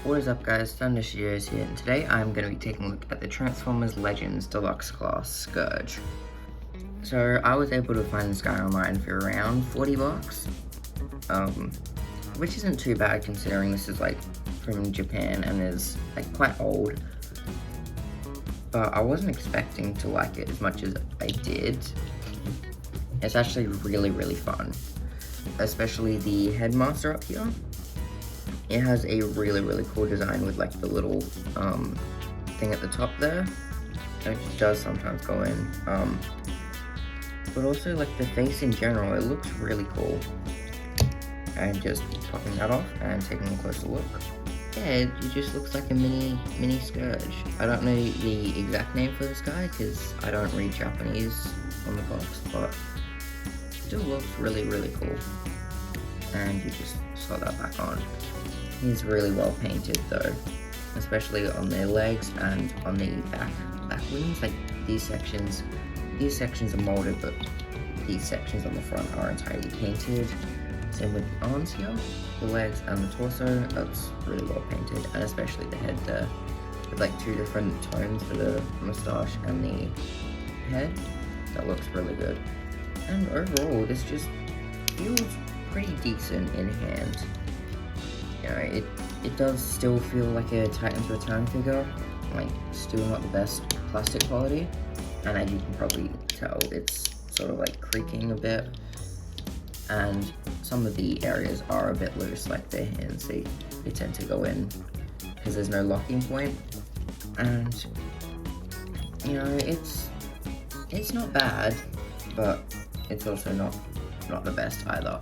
What is up guys, Thunder Studios here, and today I'm going to be taking a look at the Transformers Legends Deluxe Class Scourge. So I was able to find this guy online for around 40 bucks, which isn't too bad considering this is like from Japan and is like quite old. But I wasn't expecting to like it as much as I did. It's actually really fun, especially the headmaster up here. It has a really cool design with like the little thing at the top there, which does sometimes go in. But also like the face in general, it looks really cool. And just popping that off and taking a closer look, yeah, it just looks like a mini Scourge. I don't know the exact name for this guy because I don't read Japanese on the box, but it still looks really cool. And you just slot that back on. He's really well painted though, especially on their legs and on the back wings. Like these sections are molded, but these sections on the front are entirely painted. Same with the arms here, the legs and the torso, that's really well painted, and especially the head there, with like two different tones for the moustache and the head. That looks really good. And overall, this just feels pretty decent in hand. You know, it does still feel like a Titans Return figure, like still not the best plastic quality, and as you can probably tell, it's sort of like creaking a bit, and some of the areas are a bit loose, like their hands, they tend to go in because there's no locking point, and you know, it's not bad, but it's also not the best either.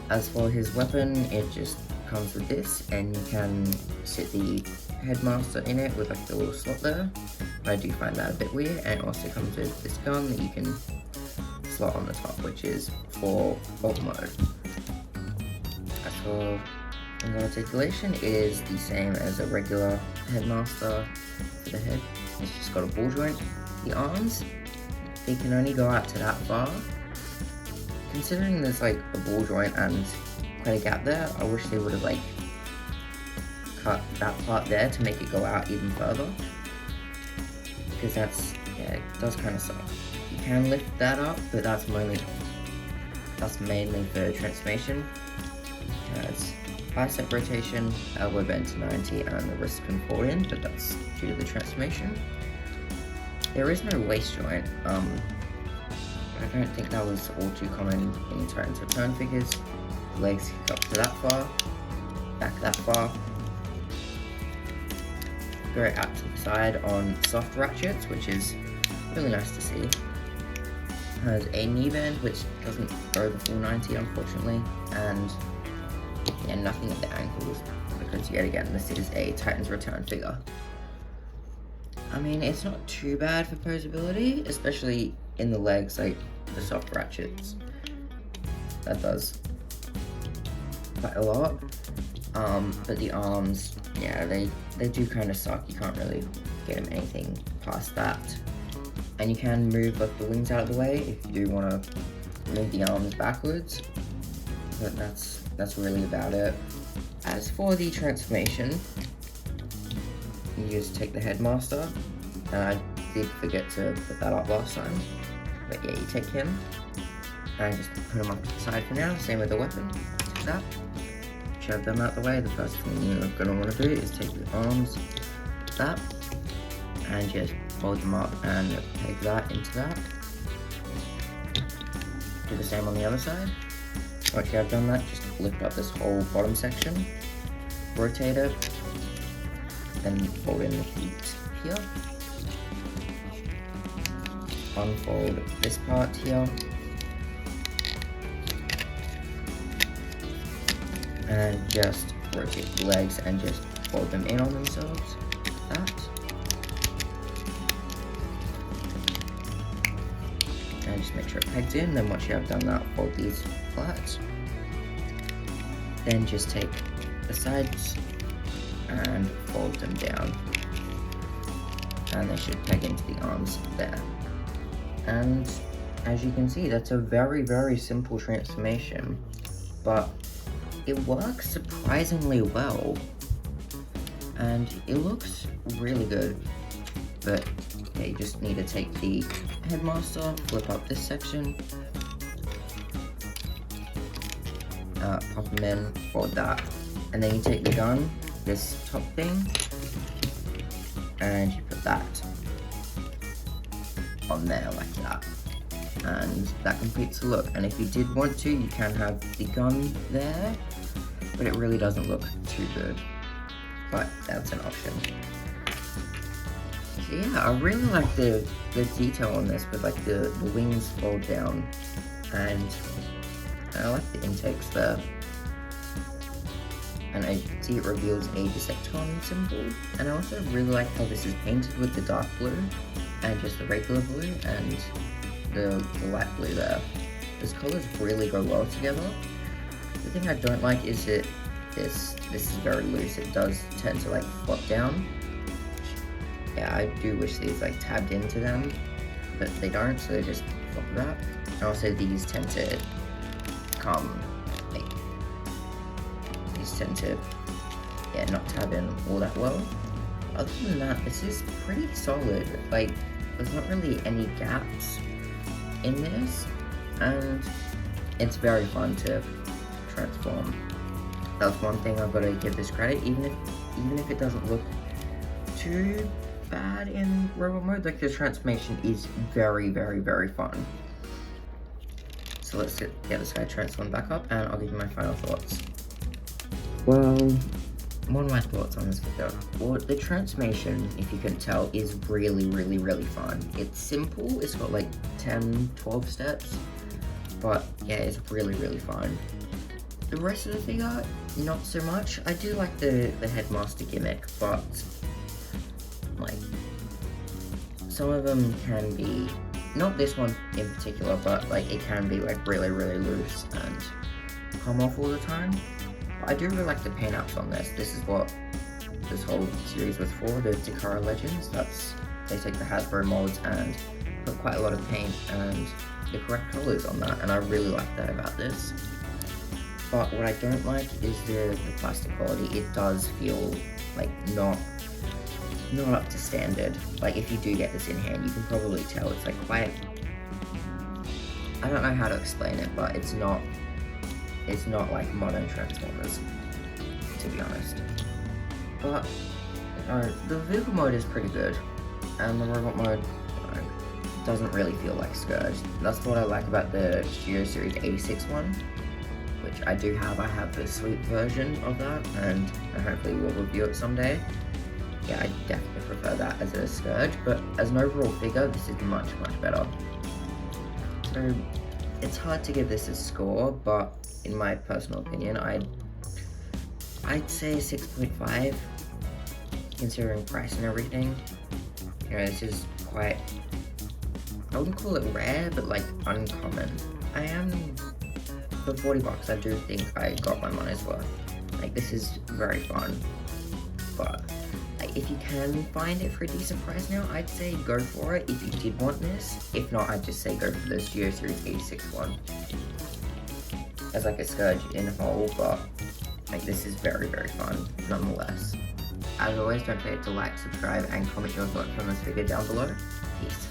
As for his weapon, it just comes with this, and you can sit the headmaster in it with like the little slot there. I do find that a bit weird, and it also comes with this gun that you can slot on the top, which is for bulk mode. As for the articulation, it is the same as a regular headmaster for the head. It's just got a ball joint. The arms, they can only go out to that far. Considering there's like a ball joint and quite a gap there, I wish they would have like cut that part there to make it go out even further, because it does kind of suck. You can lift that up, but that's mainly for transformation. It has bicep rotation, elbow bend to 90, and the wrist can fold in, but that's due to the transformation. There is no waist joint. I don't think that was all too common in Titans Return figures. Legs kick up to that far, back that far, go out to the side on soft ratchets, which is really nice to see. Has a knee band, which doesn't go the full 90 unfortunately, and yeah, nothing at the ankles, because yet again, this is a Titans Return figure. I mean, it's not too bad for posability, especially in the legs, like the soft ratchets. That does quite a lot. But the arms, yeah, they do kind of suck. You can't really get them anything past that. And you can move like the wings out of the way if you do want to move the arms backwards. But that's really about it. As for the transformation, you just take the headmaster, and I did forget to put that up last time, but yeah, you take him and just put him up to the side for now. Same with the weapon. Take that, shove them out the way. The first thing you're gonna want to do is take the arms, that, and just fold them up and take that into that. Do the same on the other side. Once you have done that, just lift up this whole bottom section, rotate it, then fold in the feet here, unfold this part here, and just rotate the legs and just fold them in on themselves, that, and just make sure it pegs in. Then once you have done that, fold these flat, then just take the sides and fold them down, and they should peg into the arms there. And as you can see, that's a very simple transformation, but it works surprisingly well. and it looks really good. But yeah, you just need to take the headmaster, flip up this section, pop them in, fold that, and then you take the gun, this top thing, and you put that on there like that, and that completes the look. And if you did want to, you can have the gun there, but it really doesn't look too good, but that's an option. So yeah, I really like the detail on this with like the wings fold down, and I like the intakes there. And I see it reveals a Decepticon symbol, and I also really like how this is painted with the dark blue and just the regular blue and the light blue there. Those colors really go well together. The thing I don't like is that this is very loose. It does tend to like flop down. Yeah, I do wish these like tabbed into them, but they don't, so they just flop that. And also these tend to come like, these tend to not tab in all that well. Other than that, this is pretty solid. Like, there's not really any gaps in this, and it's very fun to transform. That's one thing I've got to give this credit, even if it doesn't look too bad in robot mode, like the transformation is very, very, very fun. So let's get this guy transformed back up, and I'll give you my final thoughts. Well, one of my thoughts on this video. Well, the transformation, if you can tell, is really, really, really fun. It's simple, it's got like 10, 12 steps, but yeah, it's really, really fun. The rest of the figure, not so much. I do like the headmaster gimmick, but like, some of them can be, not this one in particular, but like it can be like really, really loose and come off all the time. I do really like the paint apps on this. This is what this whole series was for, the Takara Legends. They take the Hasbro molds and put quite a lot of paint and the correct colors on that, and I really like that about this. But what I don't like is the plastic quality. It does feel like not up to standard. Like, if you do get this in hand, you can probably tell it's like quite, I don't know how to explain it, but it's not like modern Transformers, to be honest. But the vehicle mode is pretty good, and the robot mode doesn't really feel like Scourge. That's what I like about the Studio Series 86 one, which I do have. I have the sweet version of that, and hopefully we'll review it someday. Yeah, I definitely prefer that as a Scourge, but as an overall figure, this is much, much better. So, it's hard to give this a score, but in my personal opinion, I'd say 6.5, considering price and everything. You know, this is quite, I wouldn't call it rare, but like uncommon. For 40 bucks, I do think I got my money's worth. Like, this is very fun, but like, if you can find it for a decent price now, I'd say go for it if you did want this. If not, I'd just say go for the Studio Series 86 one. As like a Scourge in whole, but like, this is very, very fun nonetheless. As always, don't forget to like, subscribe, and comment your thoughts on this figure down below. Peace.